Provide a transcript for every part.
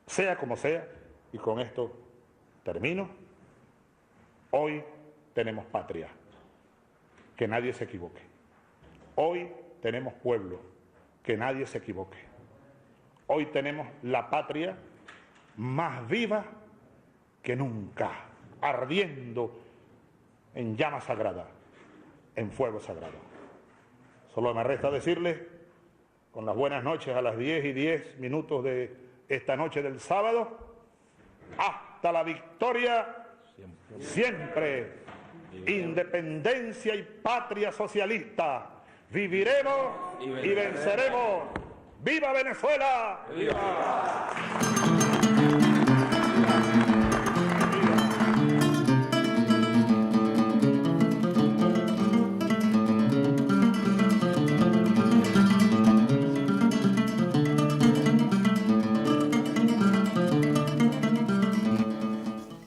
Sea como sea, y con esto termino, hoy tenemos patria, que nadie se equivoque. Hoy tenemos pueblo, que nadie se equivoque. Hoy tenemos la patria más viva que nunca, ardiendo en llama sagrada, en fuego sagrado. Solo me resta decirles, con las buenas noches a las 10:10 de esta noche del sábado, hasta la victoria, siempre, independencia y patria socialista. Viviremos y venceremos. ¡Viva Venezuela! ¡Viva!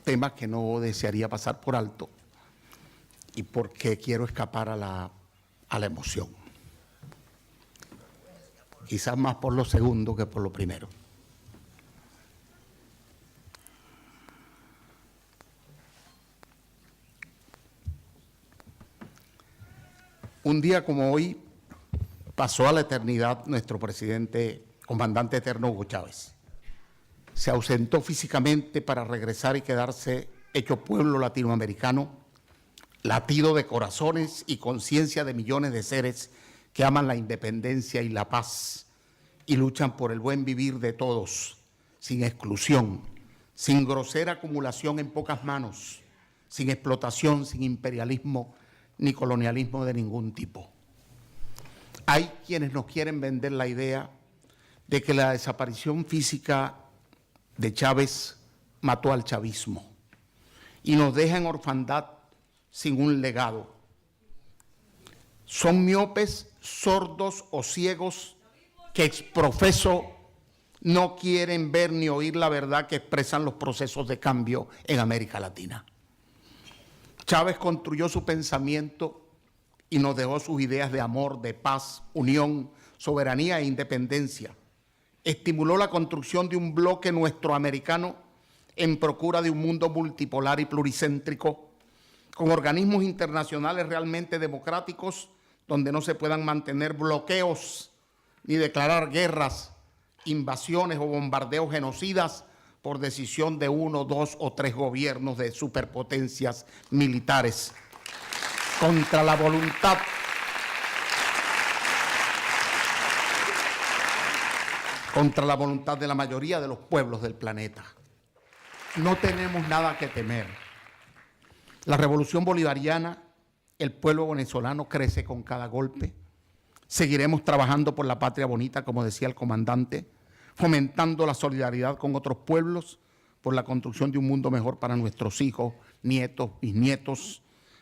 Tema que no desearía pasar por alto y porque quiero escapar a la emoción. Quizás más por lo segundo que por lo primero. Un día como hoy pasó a la eternidad nuestro presidente, comandante eterno Hugo Chávez. Se ausentó físicamente para regresar y quedarse hecho pueblo latinoamericano, latido de corazones y conciencia de millones de seres que aman la independencia y la paz y luchan por el buen vivir de todos, sin exclusión, sin grosera acumulación en pocas manos, sin explotación, sin imperialismo ni colonialismo de ningún tipo. Hay quienes nos quieren vender la idea de que la desaparición física de Chávez mató al chavismo y nos deja en orfandad sin un legado. Son miopes, sordos o ciegos que exprofeso no quieren ver ni oír la verdad que expresan los procesos de cambio en América Latina. Chávez construyó su pensamiento y nos dejó sus ideas de amor, de paz, unión, soberanía e independencia. Estimuló la construcción de un bloque nuestroamericano en procura de un mundo multipolar y pluricéntrico, con organismos internacionales realmente democráticos, donde no se puedan mantener bloqueos ni declarar guerras, invasiones o bombardeos genocidas por decisión de 1, 2 o 3 gobiernos de superpotencias militares, contra la voluntad de la mayoría de los pueblos del planeta. No tenemos nada que temer. La revolución bolivariana, el pueblo venezolano crece con cada golpe. Seguiremos trabajando por la patria bonita, como decía el comandante, fomentando la solidaridad con otros pueblos por la construcción de un mundo mejor para nuestros hijos, nietos, bisnietos.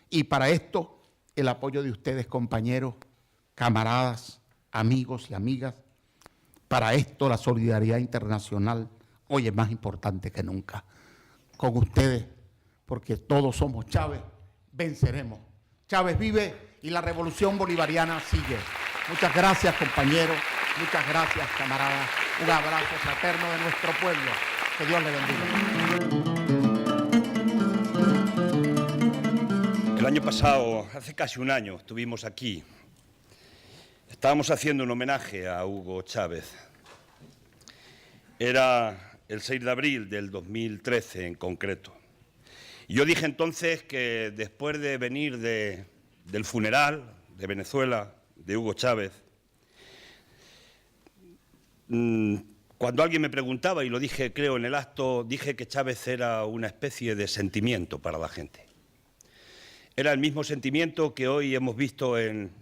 Y para esto, el apoyo de ustedes, compañeros, camaradas, amigos y amigas. Para esto, la solidaridad internacional hoy es más importante que nunca. Con ustedes, porque todos somos Chávez, venceremos. Chávez vive y la revolución bolivariana sigue. Muchas gracias, compañeros. Muchas gracias, camaradas. Un abrazo fraterno de nuestro pueblo. Que Dios le bendiga. El año pasado, hace casi un año, estuvimos aquí. Estábamos haciendo un homenaje a Hugo Chávez. Era el 6 de abril del 2013 en concreto. Y yo dije entonces que después de venir del funeral de Venezuela, de Hugo Chávez, cuando alguien me preguntaba, y lo dije creo en el acto, dije que Chávez era una especie de sentimiento para la gente. Era el mismo sentimiento que hoy hemos visto en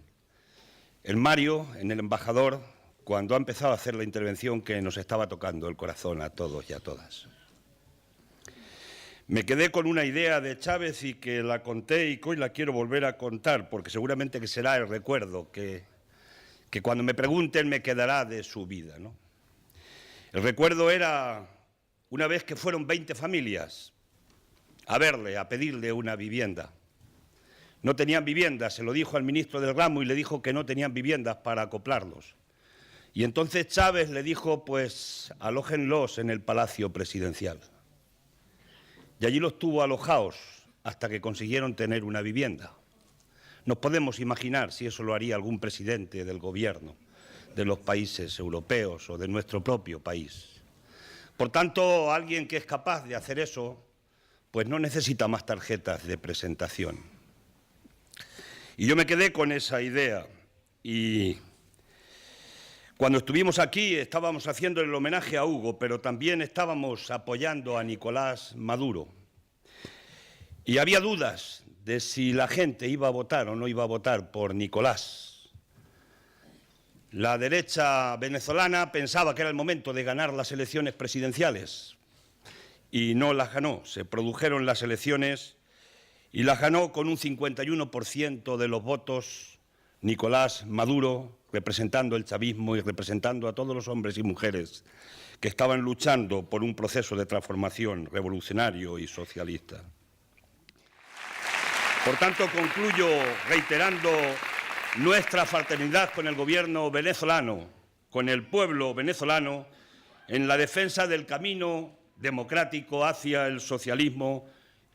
Mario, en el embajador, cuando ha empezado a hacer la intervención que nos estaba tocando el corazón a todos y a todas. Me quedé con una idea de Chávez y que la conté y que hoy la quiero volver a contar, porque seguramente que será el recuerdo que cuando me pregunten me quedará de su vida, ¿no? El recuerdo era una vez que fueron 20 familias a verle, a pedirle una vivienda. No tenían vivienda, se lo dijo al ministro del ramo y le dijo que no tenían viviendas para acoplarlos. Y entonces Chávez le dijo, pues, alójenlos en el Palacio Presidencial. Y allí los tuvo alojados hasta que consiguieron tener una vivienda. Nos podemos imaginar si eso lo haría algún presidente del gobierno de los países europeos o de nuestro propio país. Por tanto, alguien que es capaz de hacer eso, pues no necesita más tarjetas de presentación. Y yo me quedé con esa idea. Y cuando estuvimos aquí estábamos haciendo el homenaje a Hugo, pero también estábamos apoyando a Nicolás Maduro. Y había dudas de si la gente iba a votar o no iba a votar por Nicolás. La derecha venezolana pensaba que era el momento de ganar las elecciones presidenciales y no las ganó. Se produjeron las elecciones y las ganó con un 51% de los votos Nicolás Maduro, representando el chavismo y representando a todos los hombres y mujeres que estaban luchando por un proceso de transformación revolucionario y socialista. Por tanto, concluyo reiterando nuestra fraternidad con el gobierno venezolano, con el pueblo venezolano, en la defensa del camino democrático hacia el socialismo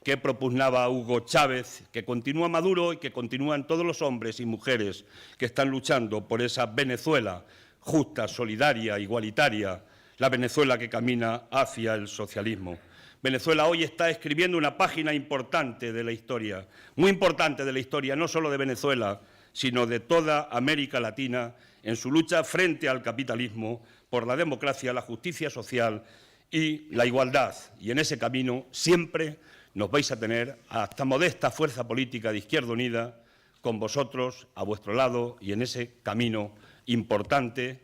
que propugnaba Hugo Chávez, que continúa Maduro y que continúan todos los hombres y mujeres que están luchando por esa Venezuela justa, solidaria, igualitaria, la Venezuela que camina hacia el socialismo. Venezuela hoy está escribiendo una página importante de la historia, muy importante de la historia, no solo de Venezuela, sino de toda América Latina, en su lucha frente al capitalismo, por la democracia, la justicia social y la igualdad. Y en ese camino siempre nos vais a tener a esta modesta fuerza política de Izquierda Unida con vosotros, a vuestro lado, y en ese camino importante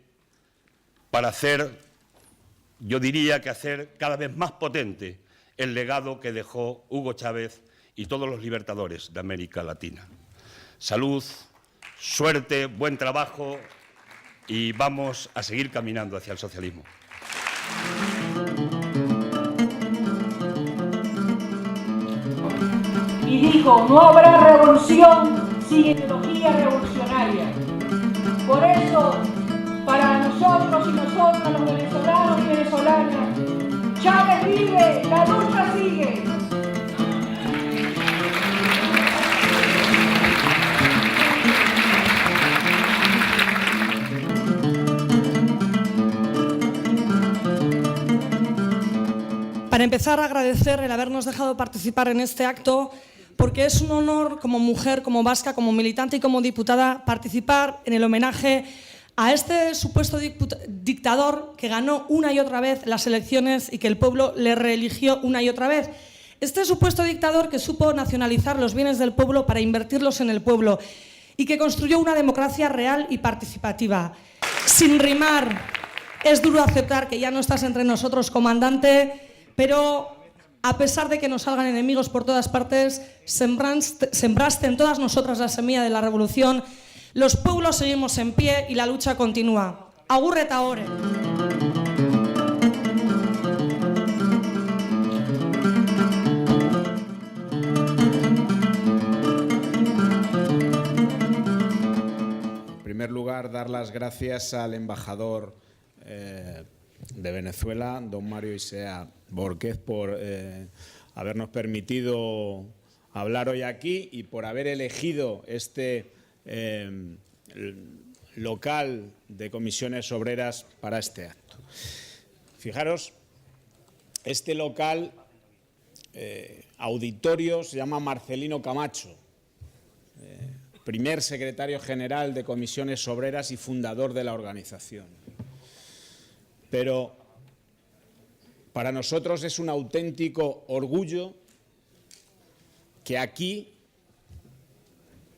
para hacer, yo diría que hacer cada vez más potente el legado que dejó Hugo Chávez y todos los libertadores de América Latina. Salud, suerte, buen trabajo y vamos a seguir caminando hacia el socialismo. Y dijo, no habrá revolución sin ideología revolucionaria. Por eso, para nosotros y nosotras, los venezolanos y venezolanas, Chávez vive, la lucha sigue. Para empezar, agradecer el habernos dejado participar en este acto, porque es un honor como mujer, como vasca, como militante y como diputada participar en el homenaje a este supuesto dictador que ganó una y otra vez las elecciones y que el pueblo le reeligió una y otra vez. Este supuesto dictador que supo nacionalizar los bienes del pueblo para invertirlos en el pueblo y que construyó una democracia real y participativa. Sin rimar, es duro aceptar que ya no estás entre nosotros, comandante, pero a pesar de que nos salgan enemigos por todas partes, sembraste en todas nosotras la semilla de la revolución. Los pueblos seguimos en pie y la lucha continúa. Agur eta ore. En primer lugar, dar las gracias al embajador de Venezuela, don Mario Isea Borquez, por habernos permitido hablar hoy aquí y por haber elegido este local de comisiones obreras para este acto. Fijaros, este local auditorio se llama Marcelino Camacho, primer secretario general de comisiones obreras y fundador de la organización. Pero para nosotros es un auténtico orgullo que aquí,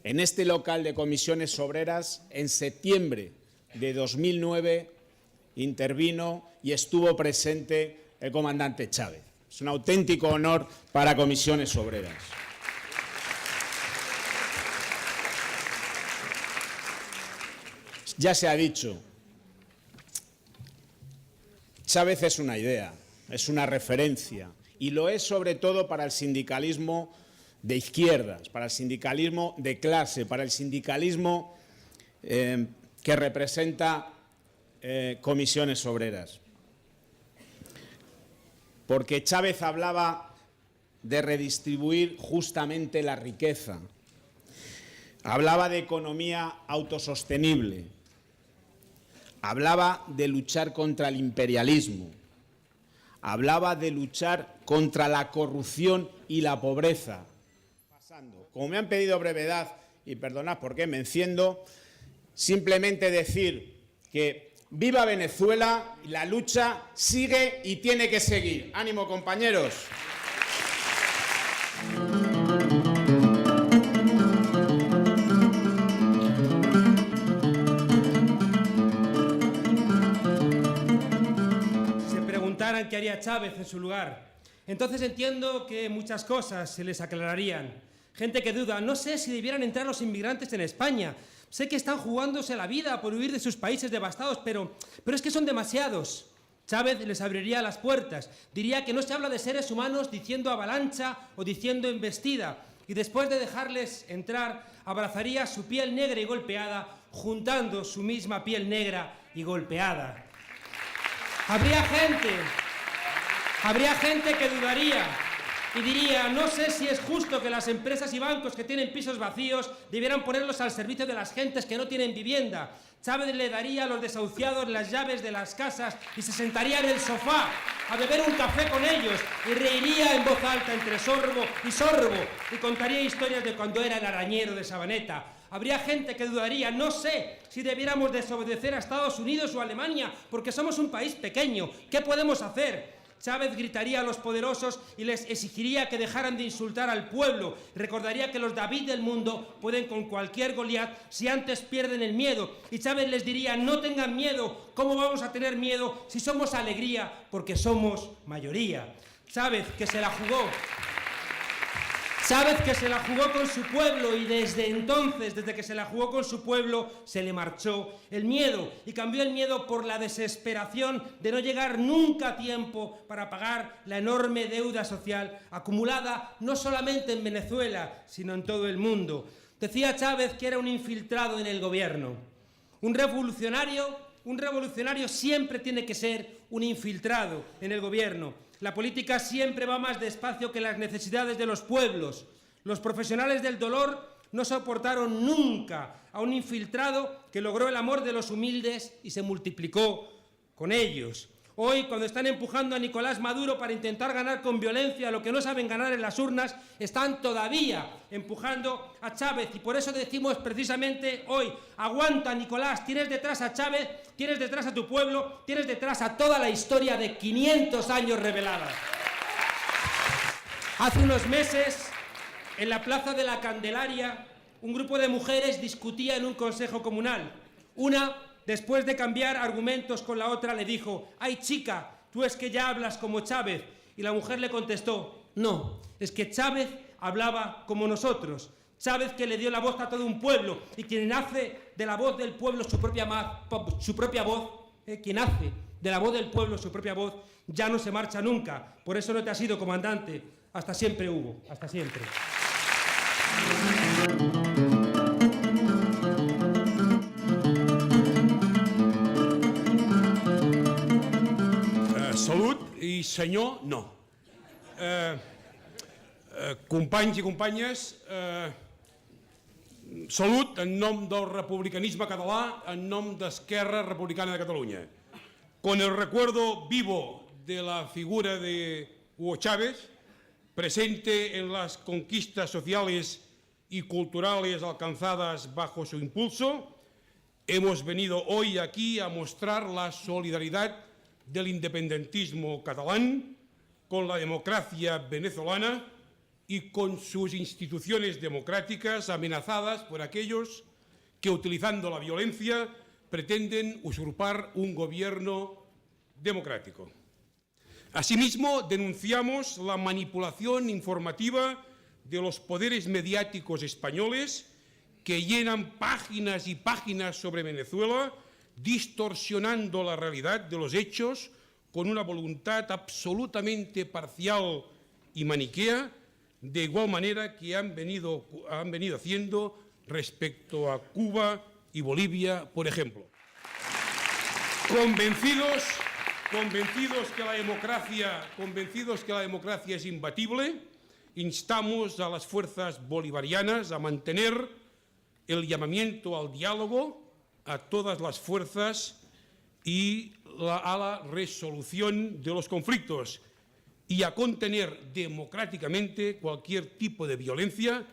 en este local de comisiones obreras, en septiembre de 2009, intervino y estuvo presente el comandante Chávez. Es un auténtico honor para comisiones obreras. Ya se ha dicho, Chávez es una idea, es una referencia, y lo es sobre todo para el sindicalismo de izquierdas, para el sindicalismo de clase, para el sindicalismo que representa Comisiones Obreras. Porque Chávez hablaba de redistribuir justamente la riqueza. Hablaba de economía autosostenible. Hablaba de luchar contra el imperialismo. Hablaba de luchar contra la corrupción y la pobreza. Como me han pedido brevedad, y perdonad porque me enciendo, simplemente decir que viva Venezuela, la lucha sigue y tiene que seguir. ¡Ánimo, compañeros! Qué haría Chávez en su lugar. Entonces entiendo que muchas cosas se les aclararían. Gente que duda, no sé si debieran entrar los inmigrantes en España. Sé que están jugándose la vida por huir de sus países devastados, pero es que son demasiados. Chávez les abriría las puertas. Diría que no se habla de seres humanos diciendo avalancha o diciendo embestida. Y después de dejarles entrar, abrazaría su piel negra y golpeada, juntando su misma piel negra y golpeada. Habría gente que dudaría y diría, no sé si es justo que las empresas y bancos que tienen pisos vacíos debieran ponerlos al servicio de las gentes que no tienen vivienda. Chávez le daría a los desahuciados las llaves de las casas y se sentaría en el sofá a beber un café con ellos y reiría en voz alta entre sorbo y sorbo y contaría historias de cuando era el arañero de Sabaneta. Habría gente que dudaría, no sé si debiéramos desobedecer a Estados Unidos o a Alemania, porque somos un país pequeño. ¿Qué podemos hacer? Chávez gritaría a los poderosos y les exigiría que dejaran de insultar al pueblo. Recordaría que los David del mundo pueden con cualquier Goliat si antes pierden el miedo. Y Chávez les diría, no tengan miedo. ¿Cómo vamos a tener miedo si somos alegría? Porque somos mayoría. Chávez, que se la jugó. Chávez, que se la jugó con su pueblo y desde entonces, desde que se la jugó con su pueblo, se le marchó el miedo y cambió el miedo por la desesperación de no llegar nunca a tiempo para pagar la enorme deuda social acumulada no solamente en Venezuela, sino en todo el mundo. Decía Chávez que era un infiltrado en el gobierno. Un revolucionario siempre tiene que ser un infiltrado en el gobierno. La política siempre va más despacio que las necesidades de los pueblos. Los profesionales del dolor no soportaron nunca a un infiltrado que logró el amor de los humildes y se multiplicó con ellos. Hoy, cuando están empujando a Nicolás Maduro para intentar ganar con violencia lo que no saben ganar en las urnas, están todavía empujando a Chávez. Y por eso decimos precisamente hoy, aguanta Nicolás, tienes detrás a Chávez, tienes detrás a tu pueblo, tienes detrás a toda la historia de 500 años revelada. Hace unos meses, en la Plaza de la Candelaria, un grupo de mujeres discutía en un consejo comunal. Una, después de cambiar argumentos con la otra, le dijo, «Ay, chica, tú es que ya hablas como Chávez». Y la mujer le contestó, «No, es que Chávez hablaba como nosotros». Chávez, que le dio la voz a todo un pueblo y quien hace de la voz del pueblo su propia voz, quien hace de la voz del pueblo su propia voz, ya no se marcha nunca. Por eso no te has ido, comandante. Hasta siempre, Hugo. Hasta siempre. Salut i senyor, no. Companys i companyes, salut en nom del republicanisme català, en nom d'Esquerra Republicana de Catalunya. Con el recuerdo vivo de la figura de Hugo Chávez, presente en las conquistas sociales y culturales alcanzadas bajo su impulso, hemos venido hoy aquí a mostrar la solidaridad del independentismo catalán con la democracia venezolana y con sus instituciones democráticas amenazadas por aquellos que, utilizando la violencia, pretenden usurpar un gobierno democrático. Asimismo, denunciamos la manipulación informativa de los poderes mediáticos españoles que llenan páginas y páginas sobre Venezuela, distorsionando la realidad de los hechos con una voluntad absolutamente parcial y maniquea, de igual manera que han venido haciendo respecto a Cuba y Bolivia, por ejemplo. Convencidos que la democracia es imbatible, instamos a las fuerzas bolivarianas a mantener el llamamiento al diálogo a todas las fuerzas y a la resolución de los conflictos y a contener democráticamente cualquier tipo de violencia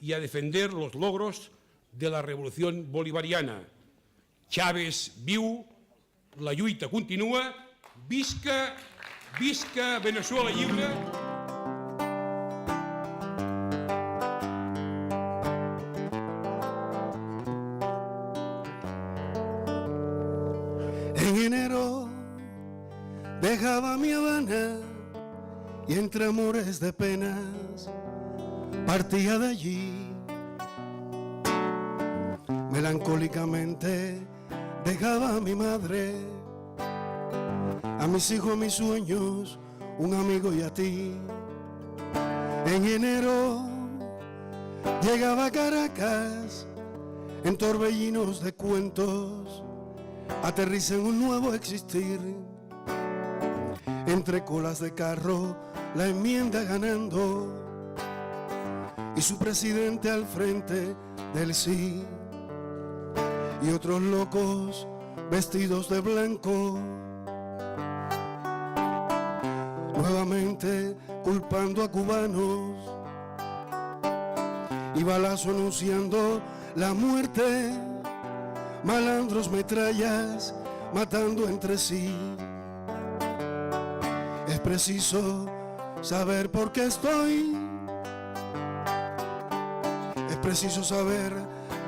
y a defender los logros de la revolución bolivariana. Chávez viu, la lluita continua, visca Venezuela lliure. En enero dejaba mi Habana y entre amores de penas partía de allí. Melancólicamente dejaba a mi madre, a mis hijos, a mis sueños, un amigo y a ti. En enero llegaba a Caracas en torbellinos de cuentos, aterriza en un nuevo existir. Entre colas de carro, la enmienda ganando y su presidente al frente del sí. Y otros locos vestidos de blanco, nuevamente culpando a cubanos y balazo anunciando la muerte, malandros, metrallas matando entre sí. Es preciso saber por qué estoy, es preciso saber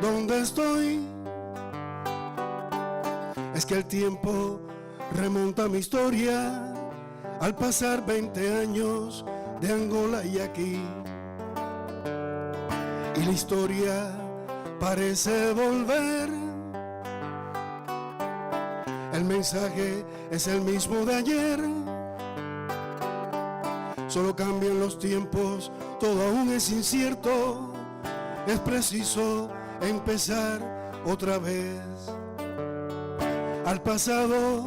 dónde estoy. Es que el tiempo remonta mi historia al pasar 20 años de Angola y aquí. Y la historia parece volver. El mensaje es el mismo de ayer. Solo cambian los tiempos, todo aún es incierto. Es preciso empezar otra vez. Al pasado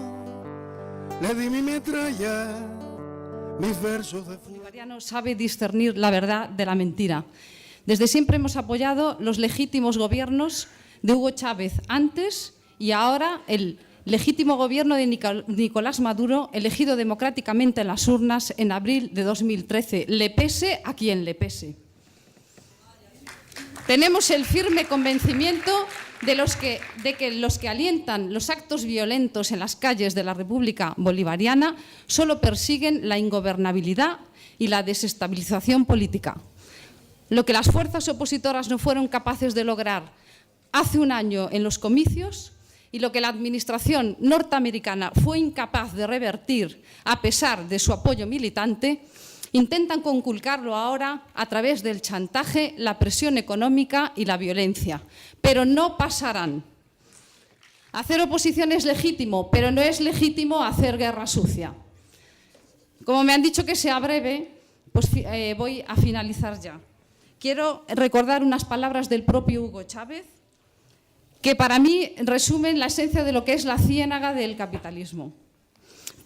le di mi metralla, mis versos de fuego. El bolivariano sabe discernir la verdad de la mentira. Desde siempre hemos apoyado los legítimos gobiernos de Hugo Chávez antes y ahora el legítimo gobierno de Nicolás Maduro, elegido democráticamente en las urnas en abril de 2013, le pese a quien le pese. Tenemos el firme convencimiento de que los que alientan los actos violentos en las calles de la República Bolivariana solo persiguen la ingobernabilidad y la desestabilización política. Lo que las fuerzas opositoras no fueron capaces de lograr hace un año en los comicios y lo que la administración norteamericana fue incapaz de revertir a pesar de su apoyo militante, intentan conculcarlo ahora a través del chantaje, la presión económica y la violencia. Pero no pasarán. Hacer oposición es legítimo, pero no es legítimo hacer guerra sucia. Como me han dicho que sea breve, pues voy a finalizar ya. Quiero recordar unas palabras del propio Hugo Chávez, que para mí resumen la esencia de lo que es la ciénaga del capitalismo.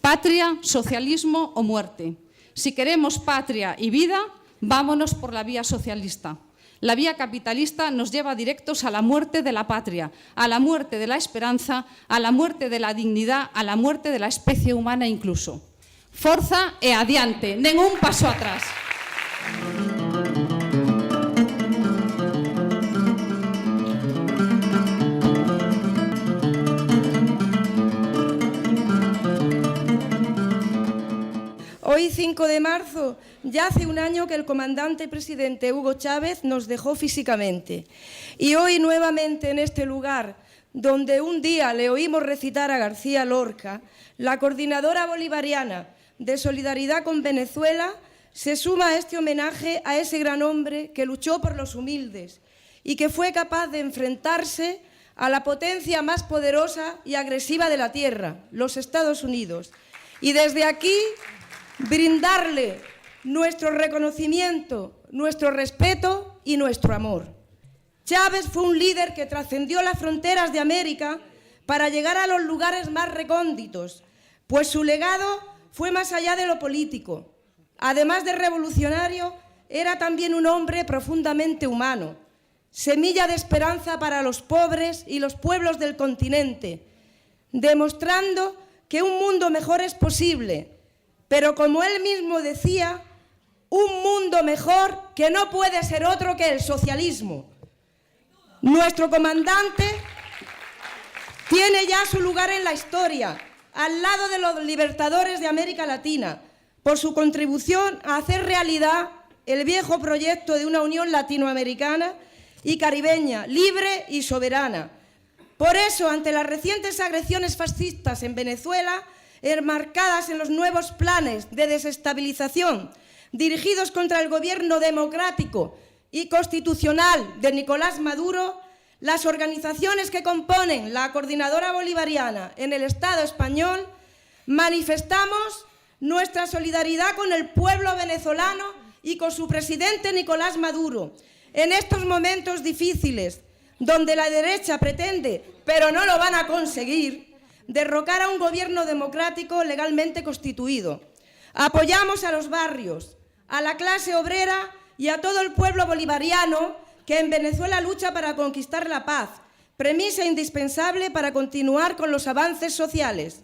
Patria, socialismo o muerte. Si queremos patria y vida, vámonos por la vía socialista. La vía capitalista nos lleva directos a la muerte de la patria, a la muerte de la esperanza, a la muerte de la dignidad, a la muerte de la especie humana incluso. Forza e adiante, ningún paso atrás. Hoy, 5 de marzo, ya hace un año que el comandante presidente Hugo Chávez nos dejó físicamente. Y hoy, nuevamente en este lugar, donde un día le oímos recitar a García Lorca, la Coordinadora Bolivariana de Solidaridad con Venezuela se suma a este homenaje a ese gran hombre que luchó por los humildes y que fue capaz de enfrentarse a la potencia más poderosa y agresiva de la Tierra, los Estados Unidos. Y desde aquí brindarle nuestro reconocimiento, nuestro respeto y nuestro amor. Chávez fue un líder que trascendió las fronteras de América para llegar a los lugares más recónditos, pues su legado fue más allá de lo político. Además de revolucionario, era también un hombre profundamente humano, semilla de esperanza para los pobres y los pueblos del continente, demostrando que un mundo mejor es posible, pero como él mismo decía, un mundo mejor que no puede ser otro que el socialismo. Nuestro comandante tiene ya su lugar en la historia, al lado de los libertadores de América Latina, por su contribución a hacer realidad el viejo proyecto de una unión latinoamericana y caribeña, libre y soberana. Por eso, ante las recientes agresiones fascistas en Venezuela, enmarcadas en los nuevos planes de desestabilización dirigidos contra el gobierno democrático y constitucional de Nicolás Maduro, las organizaciones que componen la Coordinadora Bolivariana en el Estado español manifestamos nuestra solidaridad con el pueblo venezolano y con su presidente Nicolás Maduro en estos momentos difíciles, donde la derecha pretende, pero no lo van a conseguir, derrocar a un gobierno democrático legalmente constituido. Apoyamos a los barrios, a la clase obrera y a todo el pueblo bolivariano que en Venezuela lucha para conquistar la paz, premisa indispensable para continuar con los avances sociales.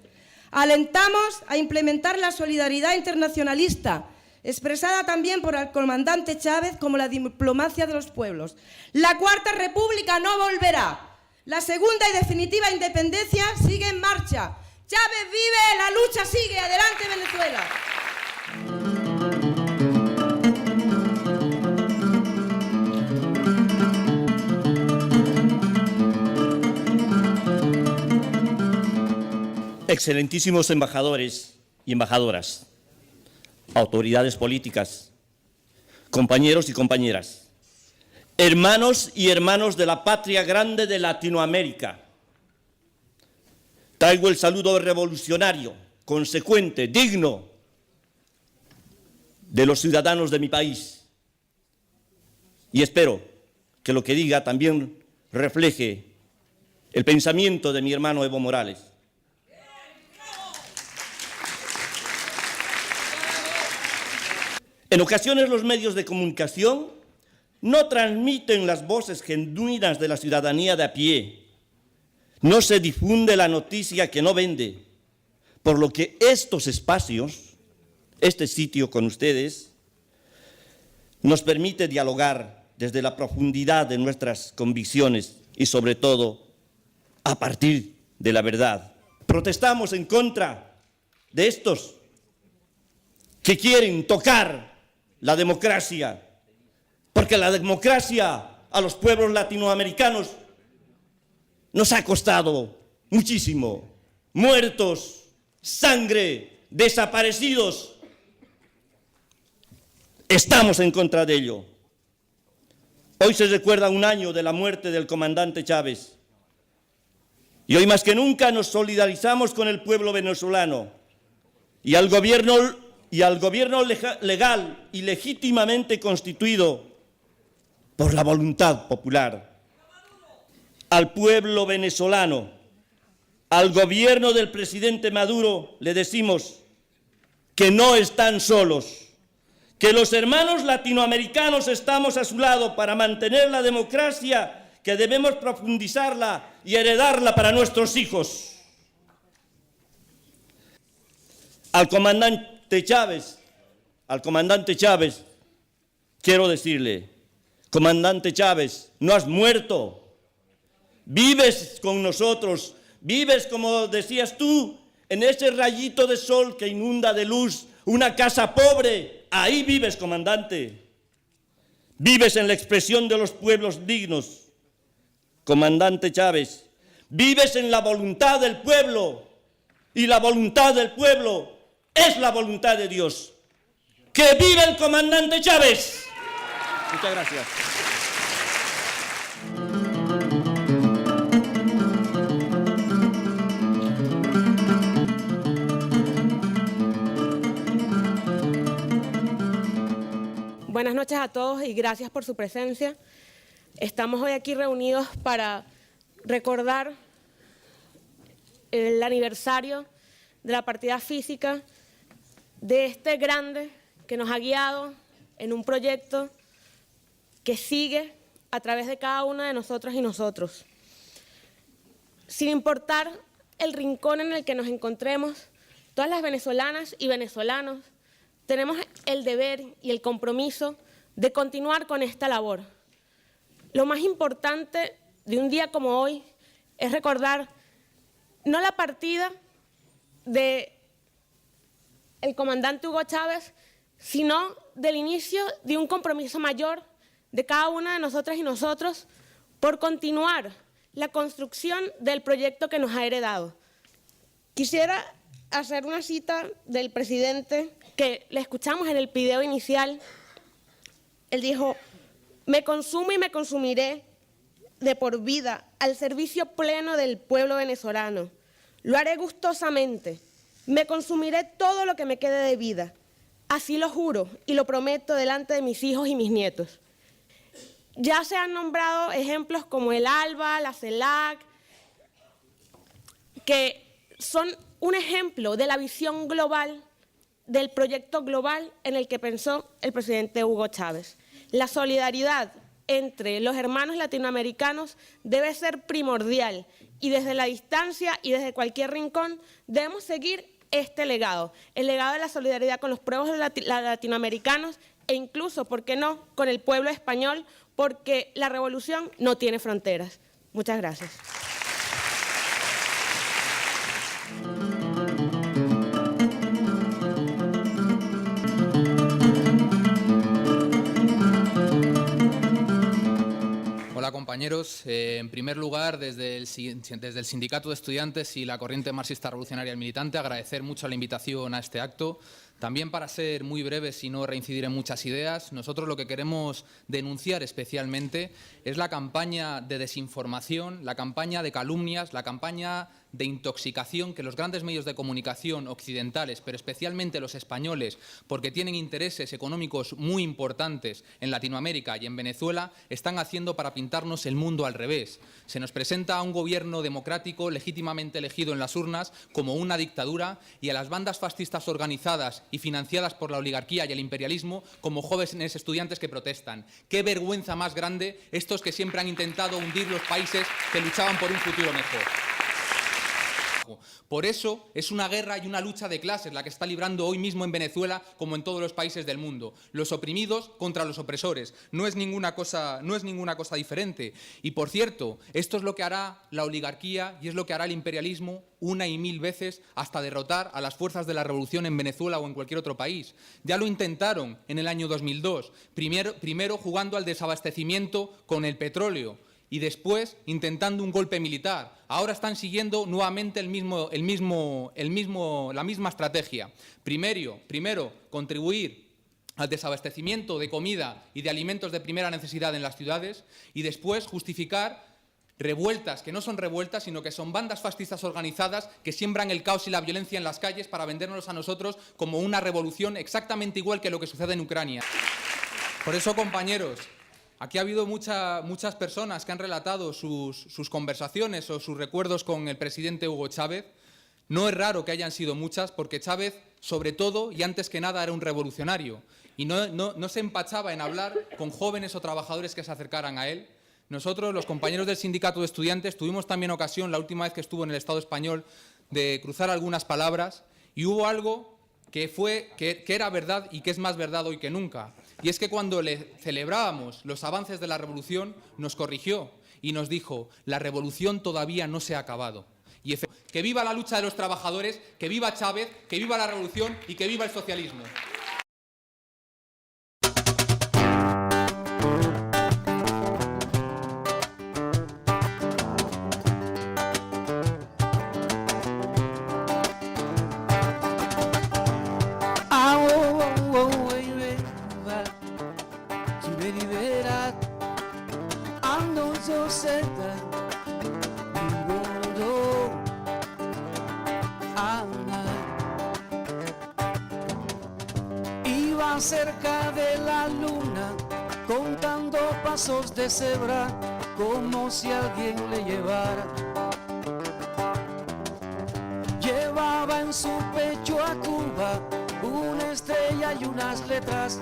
Alentamos a implementar la solidaridad internacionalista, expresada también por el comandante Chávez como la diplomacia de los pueblos. La Cuarta República no volverá. La segunda y definitiva independencia sigue en marcha. Chávez vive, la lucha sigue. Adelante, Venezuela. Excelentísimos embajadores y embajadoras, autoridades políticas, compañeros y compañeras, hermanos y hermanos de la patria grande de Latinoamérica, traigo el saludo revolucionario, consecuente, digno de los ciudadanos de mi país y espero que lo que diga también refleje el pensamiento de mi hermano Evo Morales. En ocasiones los medios de comunicación no transmiten las voces genuinas de la ciudadanía de a pie. No se difunde la noticia que no vende, por lo que estos espacios, este sitio con ustedes, nos permite dialogar desde la profundidad de nuestras convicciones y sobre todo a partir de la verdad. Protestamos en contra de estos que quieren tocar la democracia, porque la democracia a los pueblos latinoamericanos nos ha costado muchísimo. Muertos, sangre, desaparecidos. Estamos en contra de ello. Hoy se recuerda un año de la muerte del comandante Chávez. Y hoy más que nunca nos solidarizamos con el pueblo venezolano y al gobierno legal y legítimamente constituido por la voluntad popular. Al pueblo venezolano, al gobierno del presidente Maduro, le decimos que no están solos, que los hermanos latinoamericanos estamos a su lado para mantener la democracia, que debemos profundizarla y heredarla para nuestros hijos. Al comandante Chávez, quiero decirle, comandante Chávez, no has muerto, vives con nosotros, vives, como decías tú, en ese rayito de sol que inunda de luz una casa pobre, ahí vives, comandante. Vives en la expresión de los pueblos dignos, comandante Chávez, vives en la voluntad del pueblo, y la voluntad del pueblo es la voluntad de Dios. ¡Que viva el comandante Chávez! Muchas gracias. Buenas noches a todos y gracias por su presencia. Estamos hoy aquí reunidos para recordar el aniversario de la partida física de este grande que nos ha guiado en un proyecto que sigue a través de cada una de nosotras y nosotros. Sin importar el rincón en el que nos encontremos, todas las venezolanas y venezolanos tenemos el deber y el compromiso de continuar con esta labor. Lo más importante de un día como hoy es recordar no la partida del comandante Hugo Chávez, sino del inicio de un compromiso mayor de cada una de nosotras y nosotros por continuar la construcción del proyecto que nos ha heredado. Quisiera hacer una cita del presidente que le escuchamos en el video inicial. Él dijo: me consumo y me consumiré de por vida al servicio pleno del pueblo venezolano. Lo haré gustosamente. Me consumiré todo lo que me quede de vida. Así lo juro y lo prometo delante de mis hijos y mis nietos. Ya se han nombrado ejemplos como el ALBA, la CELAC, que son un ejemplo de la visión global, del proyecto global en el que pensó el presidente Hugo Chávez. La solidaridad entre los hermanos latinoamericanos debe ser primordial y desde la distancia y desde cualquier rincón debemos seguir este legado, el legado de la solidaridad con los pueblos latinoamericanos e incluso, ¿por qué no?, con el pueblo español, porque la revolución no tiene fronteras. Muchas gracias. Hola compañeros, en primer lugar desde el Sindicato de Estudiantes y la Corriente Marxista Revolucionaria Militante agradecer mucho la invitación a este acto. También para ser muy breves y no reincidir en muchas ideas, nosotros lo que queremos denunciar especialmente es la campaña de desinformación, la campaña de calumnias, la campaña de intoxicación que los grandes medios de comunicación occidentales, pero especialmente los españoles, porque tienen intereses económicos muy importantes en Latinoamérica y en Venezuela, están haciendo para pintarnos el mundo al revés. Se nos presenta a un gobierno democrático legítimamente elegido en las urnas como una dictadura y a las bandas fascistas organizadas y financiadas por la oligarquía y el imperialismo como jóvenes estudiantes que protestan. ¡Qué vergüenza más grande estos que siempre han intentado hundir los países que luchaban por un futuro mejor! Por eso es una guerra y una lucha de clases la que está librando hoy mismo en Venezuela como en todos los países del mundo. Los oprimidos contra los opresores. No es ninguna cosa diferente. Y por cierto, esto es lo que hará la oligarquía y es lo que hará el imperialismo una y mil veces hasta derrotar a las fuerzas de la revolución en Venezuela o en cualquier otro país. Ya lo intentaron en el año 2002, primero jugando al desabastecimiento con el petróleo y después intentando un golpe militar. Ahora están siguiendo nuevamente la misma estrategia. Primero, contribuir al desabastecimiento de comida y de alimentos de primera necesidad en las ciudades y después justificar revueltas que no son revueltas, sino que son bandas fascistas organizadas que siembran el caos y la violencia en las calles para vendérnoslos a nosotros como una revolución exactamente igual que lo que sucede en Ucrania. Por eso, compañeros, aquí ha habido muchas personas que han relatado sus conversaciones o sus recuerdos con el presidente Hugo Chávez. No es raro que hayan sido muchas, porque Chávez, sobre todo y antes que nada, era un revolucionario y no se empachaba en hablar con jóvenes o trabajadores que se acercaran a él. Nosotros, los compañeros del Sindicato de Estudiantes, tuvimos también ocasión, la última vez que estuvo en el Estado español, de cruzar algunas palabras y hubo algo que era verdad y que es más verdad hoy que nunca. Y es que cuando le celebrábamos los avances de la revolución, nos corrigió y nos dijo: la revolución todavía no se ha acabado. Y que viva la lucha de los trabajadores, que viva Chávez, que viva la revolución y que viva el socialismo. Iba cerca de la luna, contando pasos de cebra, como si alguien le llevara. lleva en su pecho a Cuba una estrella y unas letras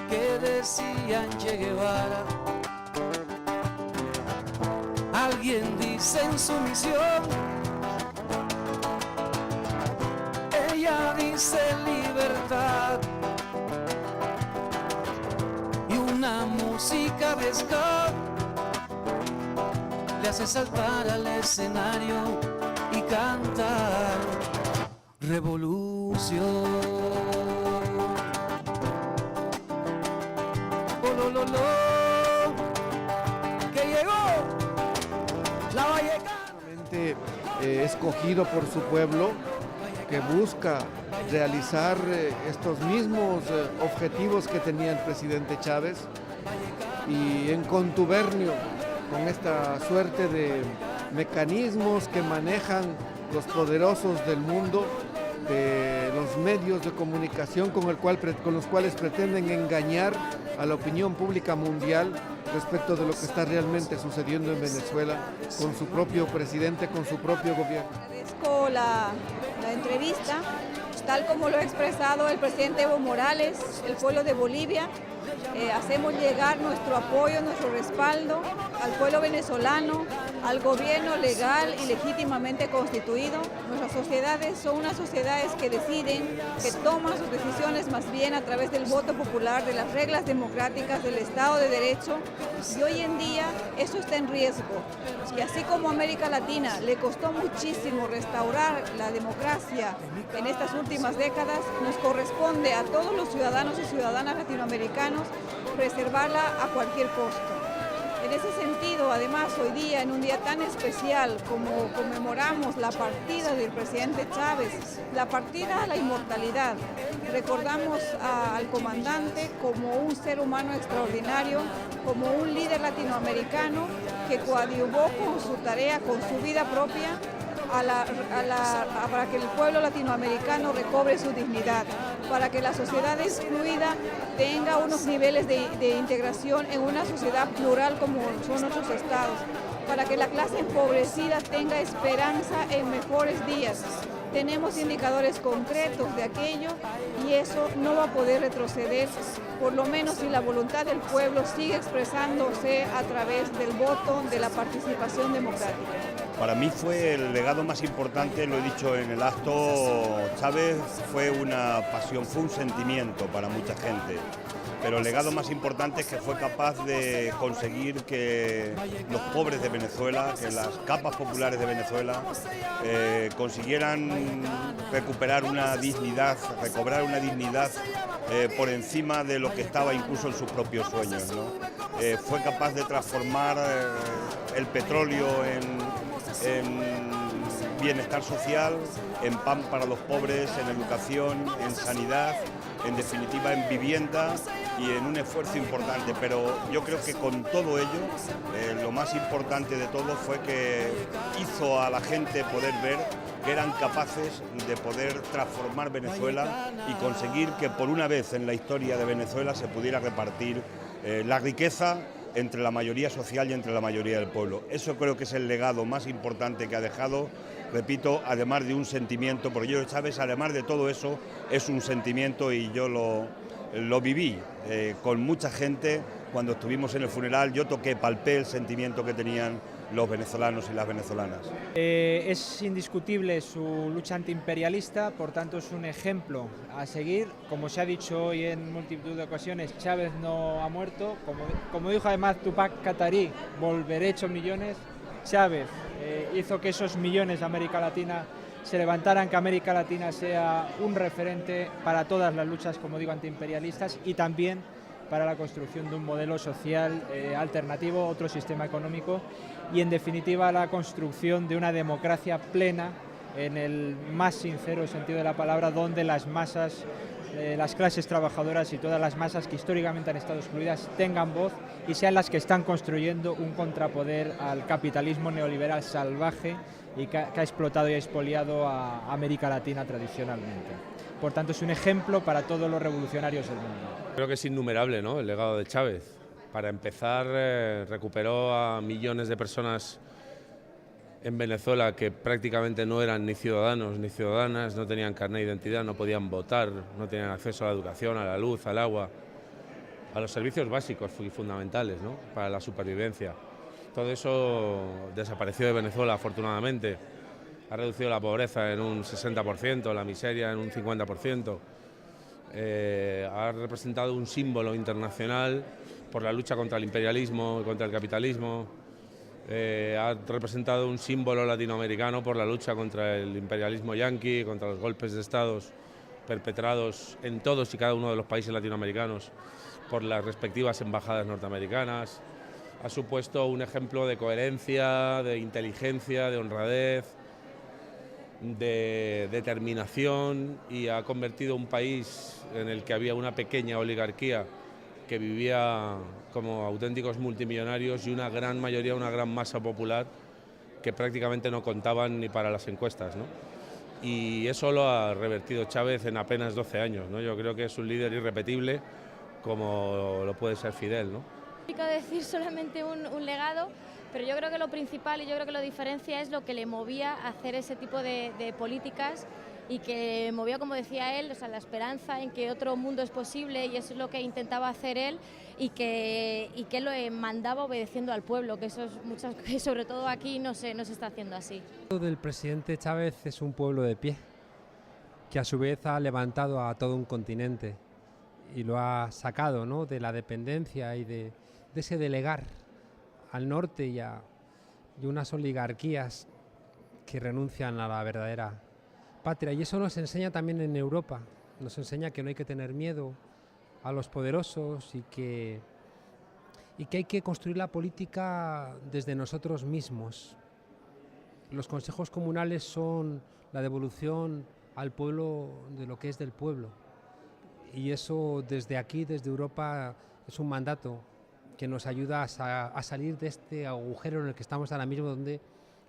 que decían Che Guevara. Alguien dice en su misión, ella dice libertad, y una música de ska le hace saltar al escenario y cantar revolución. Oh, lo, que llegó la Vallecana. Escogido por su pueblo, que busca realizar estos mismos objetivos que tenía el presidente Chávez, y en contubernio con esta suerte de mecanismos que manejan los poderosos del mundo, de los medios de comunicación con los cuales pretenden engañar a la opinión pública mundial respecto de lo que está realmente sucediendo en Venezuela, con su propio presidente, con su propio gobierno. Agradezco la entrevista, tal como lo ha expresado el presidente Evo Morales, el pueblo de Bolivia. Hacemos llegar nuestro apoyo, nuestro respaldo al pueblo venezolano, al gobierno legal y legítimamente constituido. Nuestras sociedades son unas sociedades que deciden, que toman sus decisiones más bien a través del voto popular, de las reglas democráticas, del Estado de Derecho, y hoy en día eso está en riesgo. Y así como a América Latina le costó muchísimo restaurar la democracia en estas últimas décadas, nos corresponde a todos los ciudadanos y ciudadanas latinoamericanos preservarla a cualquier costo. En ese sentido, además, hoy día, en un día tan especial como conmemoramos la partida del presidente Chávez, la partida a la inmortalidad, recordamos al comandante como un ser humano extraordinario, como un líder latinoamericano que coadyuvó con su tarea, con su vida propia, para que el pueblo latinoamericano recobre su dignidad, para que la sociedad excluida tenga unos niveles de integración en una sociedad plural como son nuestros estados, para que la clase empobrecida tenga esperanza en mejores días. Tenemos indicadores concretos de aquello y eso no va a poder retroceder, por lo menos si la voluntad del pueblo sigue expresándose a través del voto, de la participación democrática. Para mí fue el legado más importante, lo he dicho en el acto. Chávez fue una pasión, fue un sentimiento para mucha gente, pero el legado más importante es que fue capaz de conseguir que los pobres de Venezuela, que las capas populares de Venezuela consiguieran recuperar una dignidad, recobrar una dignidad por encima de lo que estaba incluso en sus propios sueños, ¿no? Fue capaz de transformar el petróleo en bienestar social, en pan para los pobres, en educación, en sanidad, en definitiva en vivienda y en un esfuerzo importante. Pero yo creo que con todo ello, lo más importante de todo fue que hizo a la gente poder ver que eran capaces de poder transformar Venezuela y conseguir que por una vez en la historia de Venezuela se pudiera repartir la riqueza entre la mayoría social y entre la mayoría del pueblo. Eso creo que es el legado más importante que ha dejado, repito, además de un sentimiento, porque yo, Chávez, además de todo eso, es un sentimiento y yo lo viví con mucha gente. Cuando estuvimos en el funeral, yo palpé el sentimiento que tenían los venezolanos y las venezolanas. Es indiscutible su lucha antiimperialista, por tanto es un ejemplo a seguir. Como se ha dicho hoy en multitud de ocasiones, Chávez no ha muerto. Como dijo además Tupac Katari, volveré hecho millones. Chávez hizo que esos millones de América Latina se levantaran, que América Latina sea un referente para todas las luchas, como digo, antiimperialistas y también para la construcción de un modelo social alternativo, otro sistema económico y, en definitiva, la construcción de una democracia plena en el más sincero sentido de la palabra, donde las masas, las clases trabajadoras y todas las masas que históricamente han estado excluidas tengan voz y sean las que están construyendo un contrapoder al capitalismo neoliberal salvaje y que ha explotado y ha expoliado a América Latina tradicionalmente. Por tanto, es un ejemplo para todos los revolucionarios del mundo. Creo que es innumerable, ¿no?, el legado de Chávez. Para empezar, recuperó a millones de personas en Venezuela que prácticamente no eran ni ciudadanos ni ciudadanas, no tenían carnet de identidad, no podían votar, no tenían acceso a la educación, a la luz, al agua, a los servicios básicos y fundamentales, ¿no?, para la supervivencia. Todo eso desapareció de Venezuela, afortunadamente. Ha reducido la pobreza en un 60%, la miseria en un 50%. Ha representado un símbolo internacional por la lucha contra el imperialismo y contra el capitalismo. Ha representado un símbolo latinoamericano por la lucha contra el imperialismo yanqui, contra los golpes de estados perpetrados en todos y cada uno de los países latinoamericanos por las respectivas embajadas norteamericanas. Ha supuesto un ejemplo de coherencia, de inteligencia, de honradez, de determinación, y ha convertido un país en el que había una pequeña oligarquía que vivía como auténticos multimillonarios y una gran mayoría, una gran masa popular que prácticamente no contaban ni para las encuestas, ¿no? Y eso lo ha revertido Chávez en apenas 12 años, ¿no? Yo creo que es un líder irrepetible como lo puede ser Fidel, ¿no? Decir solamente un legado, pero yo creo que lo principal y yo creo que lo diferencia es lo que le movía a hacer ese tipo de políticas, y que movía, como decía él, o sea, la esperanza en que otro mundo es posible, y eso es lo que intentaba hacer él, y que lo mandaba obedeciendo al pueblo, que eso es que sobre todo aquí no se está haciendo así. El del presidente Chávez es un pueblo de pie, que a su vez ha levantado a todo un continente y lo ha sacado, ¿no?, de la dependencia y de ese delegar al norte y unas oligarquías que renuncian a la verdadera patria. Y eso nos enseña también en Europa, nos enseña que no hay que tener miedo a los poderosos y que hay que construir la política desde nosotros mismos. Los consejos comunales son la devolución al pueblo de lo que es del pueblo, y eso desde aquí, desde Europa, es un mandato que nos ayuda a salir de este agujero en el que estamos ahora mismo, donde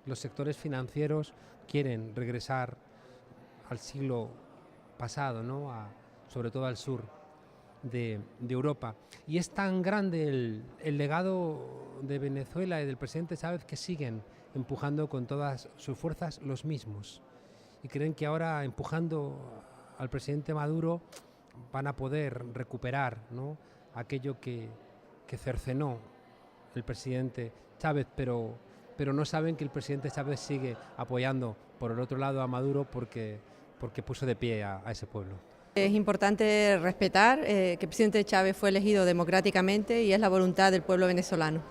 los sectores financieros quieren regresar al siglo pasado, ¿no?, sobre todo al sur de Europa. Y es tan grande el legado de Venezuela y del presidente Chávez que siguen empujando con todas sus fuerzas los mismos. Y creen que ahora, empujando al presidente Maduro, van a poder recuperar, ¿no?, aquello que cercenó el presidente Chávez, pero no saben que el presidente Chávez sigue apoyando por el otro lado a Maduro porque puso de pie a ese pueblo. Es importante respetar que el presidente Chávez fue elegido democráticamente y es la voluntad del pueblo venezolano.